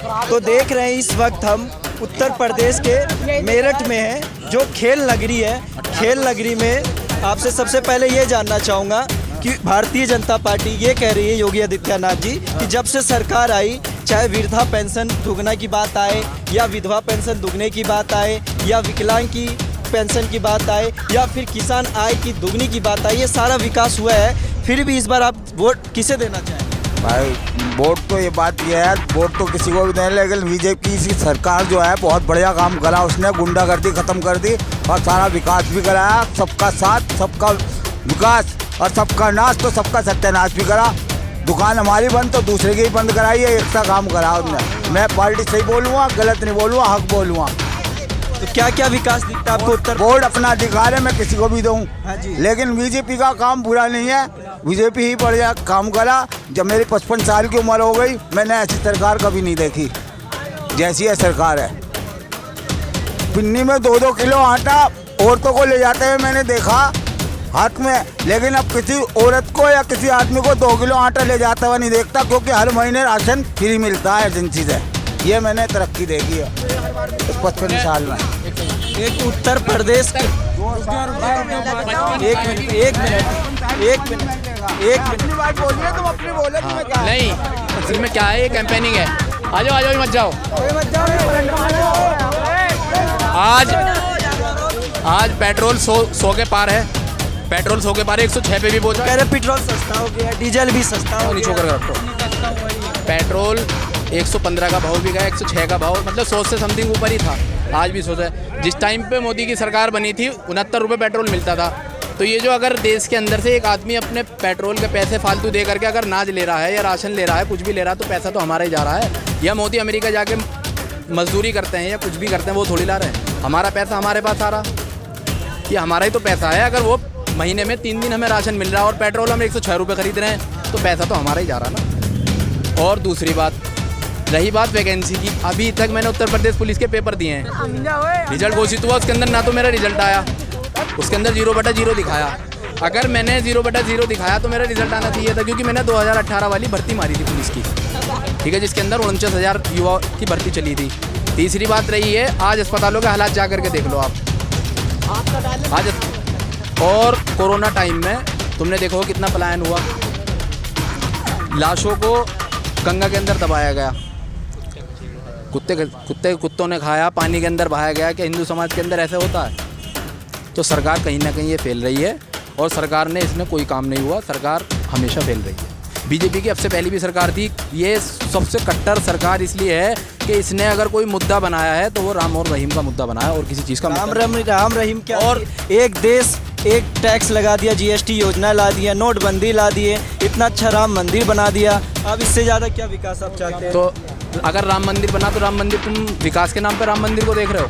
तो देख रहे हैं इस वक्त हम उत्तर प्रदेश के मेरठ में हैं, जो खेल नगरी है। खेल नगरी में आपसे सबसे पहले ये जानना चाहूँगा कि भारतीय जनता पार्टी ये कह रही है, योगी आदित्यनाथ जी, कि जब से सरकार आई, चाहे वृद्धा पेंशन दुगना की बात आए या विधवा पेंशन दुगने की बात आए या विकलांग की पेंशन की बात आए या फिर किसान आय की दुगनी की बात आए, ये सारा विकास हुआ है, फिर भी इस बार आप वोट किसे देना चाहेंगे? भाई वोट तो ये बात ये है, वोट तो किसी को भी नहीं, लेकिन बीजेपी की सरकार जो है बहुत बढ़िया काम करा। उसने गुंडागर्दी खत्म कर दी और सारा विकास भी कराया। सबका साथ, सबका विकास और सबका नाश, तो सबका सत्यानाश भी करा। दुकान हमारी बंद तो दूसरे की ही बंद कराई है, एक सा काम करा उसने। मैं पार्टी सही बोलूँगा, गलत नहीं बोलूँगा, हक बोलूँगा। तो क्या क्या विकास दिखता है आपको उत्तर? वोट अपना अधिकार है, मैं किसी को भी दूँ, हाँ जी। लेकिन बीजेपी का काम बुरा नहीं है। बीजेपी ही बढ़िया काम करा। जब मेरी 55 साल की उम्र हो गई, मैंने ऐसी सरकार कभी नहीं देखी जैसी ये सरकार है। पिन्नी में 2-2 किलो आटा औरतों को ले जाते हुए मैंने देखा हाथ में, लेकिन अब किसी औरत को या किसी आदमी को 2 किलो आटा ले जाता हुआ नहीं देखता, क्योंकि हर महीने राशन फ्री मिलता है एजेंसी से। ये मैंने तरक्की देखी है 55 साल में। एक उत्तर प्रदेश के अपनी बात बोलिए, तुम अपनी बोले, तुम्हें क्या नहीं, असल में क्या है, ये कैंपेनिंग है। आ जाओ मत जाओ। आज पेट्रोल 100 के पार है। पेट्रोल 100 के पार है, 106 पे भी पहुंचा। कह रहे पेट्रोल सस्ता हो गया, डीजल भी सस्ता हो गया। पेट्रोल 115 का भाव भी गया, 106 का भाव, मतलब 100 से समथिंग ऊपर ही था। आज भी 100 है। जिस टाइम पे मोदी की सरकार बनी थी 69 रुपये पेट्रोल मिलता था। तो ये जो अगर देश के अंदर से एक आदमी अपने पेट्रोल के पैसे फालतू दे करके अगर नाज ले रहा है या राशन ले रहा है, कुछ भी ले रहा है, तो पैसा तो हमारा ही जा रहा है। या मोदी अमेरिका जाके मजदूरी करते हैं या कुछ भी करते हैं, वो थोड़ी ला रहे हैं। हमारा पैसा हमारे पास आ रहा, ये हमारा ही तो पैसा है। अगर वो महीने में 3 दिन हमें राशन मिल रहा है और पेट्रोल हम 106 रुपये खरीद रहे हैं, तो पैसा तो हमारा ही जा रहा ना। और दूसरी बात, रही बात वैकेंसी की, अभी तक मैंने उत्तर प्रदेश पुलिस के पेपर दिए हैं, रिजल्ट घोषित हुआ, उसके अंदर ना तो मेरा रिजल्ट आया, उसके अंदर 0/0 दिखाया। अगर मैंने 0/0 दिखाया तो मेरा रिजल्ट आना चाहिए था, क्योंकि मैंने 2018 वाली भर्ती मारी थी पुलिस की, ठीक है, जिसके अंदर 49,000 युवा की भर्ती चली थी। तीसरी बात रही है, आज अस्पतालों के हालात जा करके देख लो आप। आज और कोरोना टाइम में तुमने देखो कितना पलायन हुआ, लाशों को गंगा के अंदर दबाया गया, कुत्तों ने खाया, पानी के अंदर बहाया गया। कि हिंदू समाज के अंदर ऐसे होता है? तो सरकार कहीं ना कहीं ये फैल रही है, और सरकार ने इसमें कोई काम नहीं हुआ। सरकार हमेशा फैल रही है। बीजेपी की अब से पहली भी सरकार थी। ये सबसे कट्टर सरकार इसलिए है कि इसने अगर कोई मुद्दा बनाया है तो वो राम और रहीम का मुद्दा बनाया, और किसी चीज़ का राम रहीम क्या? और एक देश एक टैक्स लगा दिया, जीएसटी योजना ला दिया, नोटबंदी ला दिए, इतना अच्छा राम मंदिर बना दिया। अब इससे ज़्यादा क्या विकास आप चाहते हैं? तो अगर राम मंदिर बना तो राम मंदिर, तुम विकास के नाम पे राम मंदिर को देख रहे हो?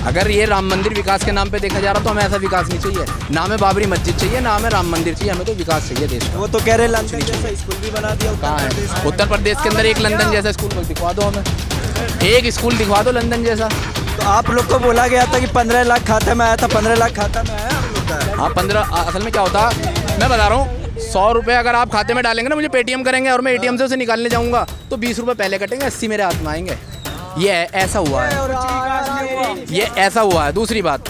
अगर ये राम मंदिर विकास के नाम पे देखा जा रहा तो हमें ऐसा विकास नहीं चाहिए। ना हमें बाबरी मस्जिद चाहिए, ना हमें राम मंदिर चाहिए, हमें तो विकास चाहिए देश का। वो तो कह रहे लंदन जैसा स्कूल भी बना दिया। कहाँ है? उत्तर प्रदेश के अंदर एक लंदन जैसा स्कूल दिखवा दो हमें, एक स्कूल दिखवा दो लंदन जैसा। तो आप लोग को बोला गया था कि 15 लाख खाते में आया था, 15 लाख खाता में आया? हाँ 15। असल में क्या होता, मैं बता रहा हूँ, 100 रुपये अगर आप खाते में डालेंगे ना, मुझे पेटीएम करेंगे और मैं एटीएम से उसे निकालने जाऊँगा तो 20 रुपये पहले कटेंगे, 80 मेरे हाथ में आएंगे। ये ऐसा हुआ है, ये ऐसा हुआ है। दूसरी बात,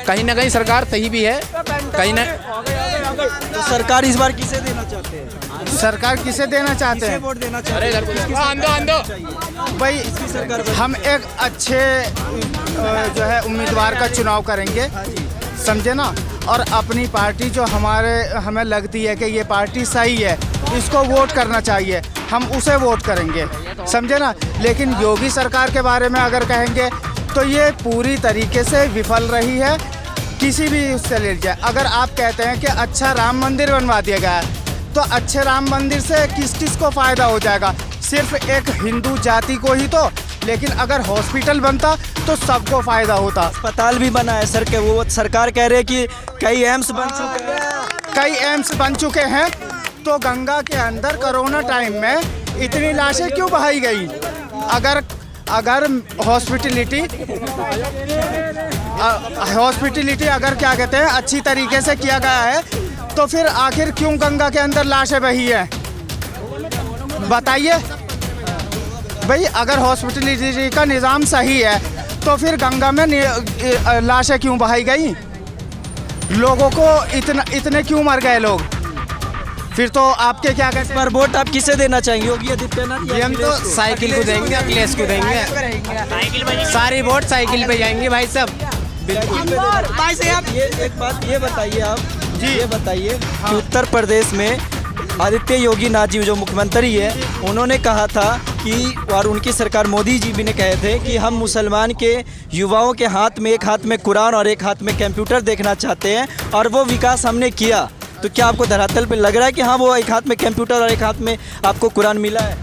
कहीं ना कहीं सरकार सही भी है, कहीं ना। तो सरकार इस बार किसे देना चाहते हैं? सरकार किसे देना चाहते हैं? वोट देना चाहते हैं भाई, हम एक अच्छे जो है उम्मीदवार का चुनाव करेंगे, समझे ना, और अपनी पार्टी जो हमें लगती है कि ये पार्टी सही है, इसको वोट करना चाहिए, हम उसे वोट करेंगे, समझे ना। लेकिन योगी सरकार के बारे में अगर कहेंगे तो ये पूरी तरीके से विफल रही है, किसी भी उससे ले जाए। अगर आप कहते हैं कि अच्छा राम मंदिर बनवा दिया गया है, तो अच्छे राम मंदिर से किस किस को फ़ायदा हो जाएगा? सिर्फ एक हिंदू जाति को ही तो, लेकिन अगर हॉस्पिटल बनता तो सबको फ़ायदा होता। अस्पताल भी बना है सर, के वो सरकार कह रही है कि कई एम्स बन चुके हैं, कई एम्स बन चुके हैं। तो गंगा के अंदर कोरोना टाइम में इतनी लाशें क्यों बहाई गई? अगर हॉस्पिटलिटी अगर क्या कहते हैं अच्छी तरीके से किया गया है, तो फिर आखिर क्यों गंगा के अंदर लाशें बही हैं? बताइए। भाई अगर हॉस्पिटलिटी का निज़ाम सही है तो फिर गंगा में लाशें क्यों बहाई गई? लोगों को इतने क्यों मर गए लोग? फिर तो आपके क्या कहते हैं? पर वोट आप किसे देना चाहेंगे, योगी आदित्यनाथ या हम तो अखिलेश को? साइकिल को देंगे, अखिलेश को देंगे। सारी वोट साइकिल पे जाएंगे भाई सब। ये एक बात ये बताइए आप जी, ये बताइए कि उत्तर प्रदेश में आदित्य योगी नाथ जी जो मुख्यमंत्री है, उन्होंने कहा था कि, और उनकी सरकार मोदी जी भी ने कहे थे कि हम मुसलमान के युवाओं के हाथ में, एक हाथ में कुरान और एक हाथ में कंप्यूटर देखना चाहते हैं, और वो विकास हमने किया। तो क्या आपको धरातल पे लग रहा है कि हाँ वो एक हाथ में कंप्यूटर और एक हाथ में आपको कुरान मिला है?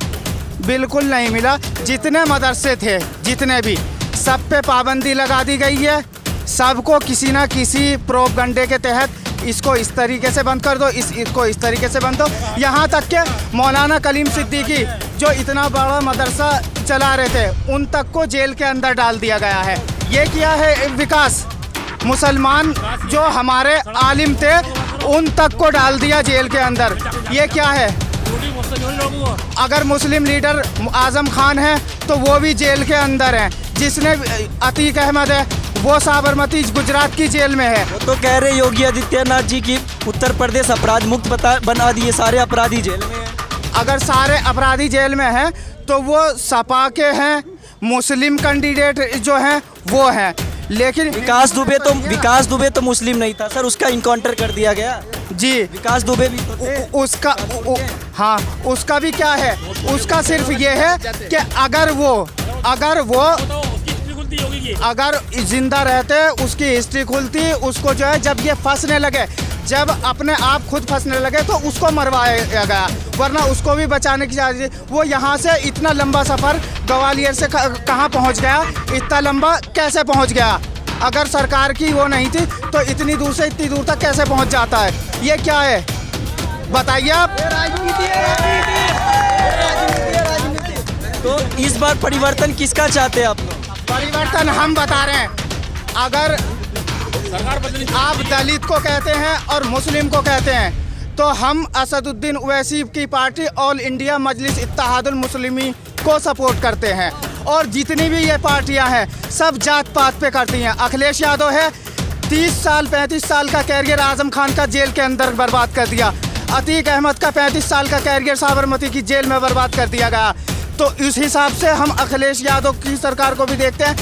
बिल्कुल नहीं मिला। जितने मदरसे थे, जितने भी, सब पे पाबंदी लगा दी गई है। सबको किसी ना किसी प्रोपगंडे के तहत इसको इस तरीके से बंद कर दो, इसको इस तरीके से बंद दो। यहाँ तक के मौलाना कलीम सिद्दीकी जो इतना बड़ा मदरसा चला रहे थे, उन तक को जेल के अंदर डाल दिया गया है। ये क्या है विकास? मुसलमान जो हमारे आलिम थे उन तक को डाल दिया जेल के अंदर। ये क्या है? अगर मुस्लिम लीडर आजम खान है तो वो भी जेल के अंदर है। जिसने अतीक अहमद है वो साबरमती गुजरात की जेल में है। वो तो कह रहे योगी आदित्यनाथ जी की उत्तर प्रदेश अपराध मुक्त बना दिए, सारे अपराधी जेल में हैं। अगर सारे अपराधी जेल में हैं तो वो सपा के हैं, मुस्लिम कैंडिडेट जो हैं वो हैं। लेकिन विकास दुबे तो मुस्लिम नहीं था सर, उसका इनकाउंटर कर दिया गया जी। विकास दुबे भी तो थे। हाँ, उसका भी क्या है? उसका सिर्फ ये है कि अगर जिंदा रहते उसकी हिस्ट्री खुलती। उसको जो है जब ये फंसने लगे, जब अपने आप खुद फंसने लगे तो उसको मरवाया गया, वरना उसको भी बचाने की चाहिए। वो यहाँ से इतना लंबा सफ़र ग्वालियर से कहाँ पहुँच गया? इतना लंबा कैसे पहुँच गया? अगर सरकार की वो नहीं थी तो इतनी दूर से इतनी दूर तक कैसे पहुँच जाता है? ये क्या है बताइए आप? तो इस बार परिवर्तन किसका चाहते हैं आप? परिवर्तन हम बता रहे हैं। अगर आप दलित को कहते हैं और मुस्लिम को कहते हैं तो हम असदुद्दीन ओवैसी की पार्टी ऑल इंडिया मजलिस इत्तेहादुल मुस्लिमीन को सपोर्ट करते हैं। और जितनी भी ये पार्टियां हैं सब जात पात पे करती हैं। अखिलेश यादव है, 30 साल 35 साल का कैरियर आजम खान का जेल के अंदर बर्बाद कर दिया। अतीक अहमद का 35 साल का कैरियर साबरमती की जेल में बर्बाद कर दिया गया। तो इस हिसाब से हम अखिलेश यादव की सरकार को भी देखते हैं।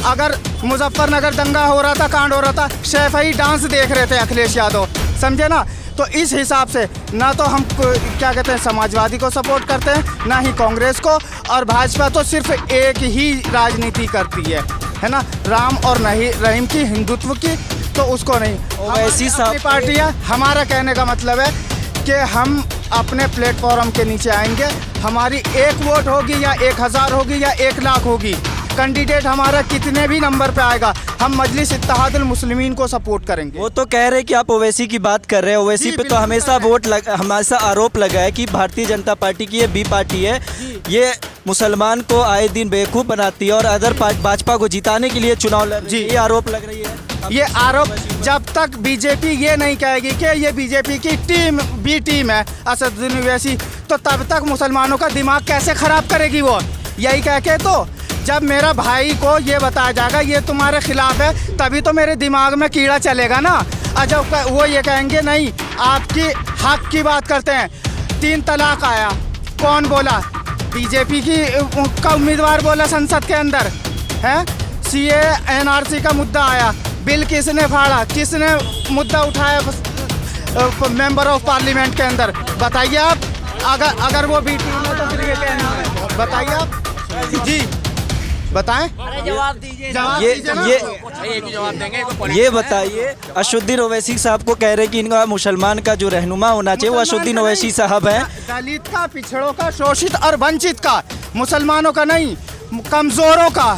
अगर मुजफ्फरनगर दंगा हो रहा था, कांड हो रहा था, शैफई डांस देख रहे थे अखिलेश यादव, समझे ना? तो इस हिसाब से ना तो हम क्या कहते हैं समाजवादी को सपोर्ट करते हैं, ना ही कांग्रेस को। और भाजपा तो सिर्फ एक ही राजनीति करती है ना, राम और नहीं रहीम की, हिंदुत्व की, तो उसको नहीं। ओवैसी साहब पार्टियाँ, हमारा कहने का मतलब है कि हम अपने प्लेटफॉर्म के नीचे आएंगे। हमारी एक वोट होगी या 1000 होगी या 1 लाख होगी, कैंडिडेट हमारा कितने भी नंबर पे आएगा, हम मजलिस इत्तेहादुल मुस्लिमीन को सपोर्ट करेंगे। वो तो कह रहे हैं कि आप ओवैसी की बात कर रहे हैं। ओवैसी पे तो हमेशा आरोप लगा है कि भारतीय जनता पार्टी की ये बी पार्टी है, ये मुसलमान को आए दिन बेवकूफ़ बनाती है और अदर भाजपा को जिताने के लिए चुनाव लड़ रही है। ये आरोप लग रही है। ये आरोप जब तक बीजेपी ये नहीं कहेगी कि ये बीजेपी की बी टीम है असदुद्दीन ओवैसी, तो तब तक मुसलमानों का दिमाग कैसे ख़राब करेगी वो? यही कह के तो जब मेरा भाई को ये बताया जाएगा ये तुम्हारे खिलाफ है, तभी तो मेरे दिमाग में कीड़ा चलेगा ना। और जब वो ये कहेंगे नहीं आपकी हक की बात करते हैं, 3 तलाक आया, कौन बोला? बीजेपी का उम्मीदवार बोला संसद के अंदर है। CA NRC का मुद्दा आया, बिल किसने फाड़ा, किसने मुद्दा उठाया मेंबर ऑफ पार्लियामेंट के अंदर? बताइए आप। अगर वो बी टीम है तो फिर ये कहना है, बताइए आप जी, बताएं। जवाब दीजिए। ये बताइए, असदुद्दीन ओवैसी साहब को कह रहे हैं कि इनका मुसलमान का जो रहनुमा होना चाहिए वो असदुद्दीन ओवैसी साहब हैं। दलित का, पिछड़ों का, शोषित और वंचित का, मुसलमानों का नहीं, कमजोरों का।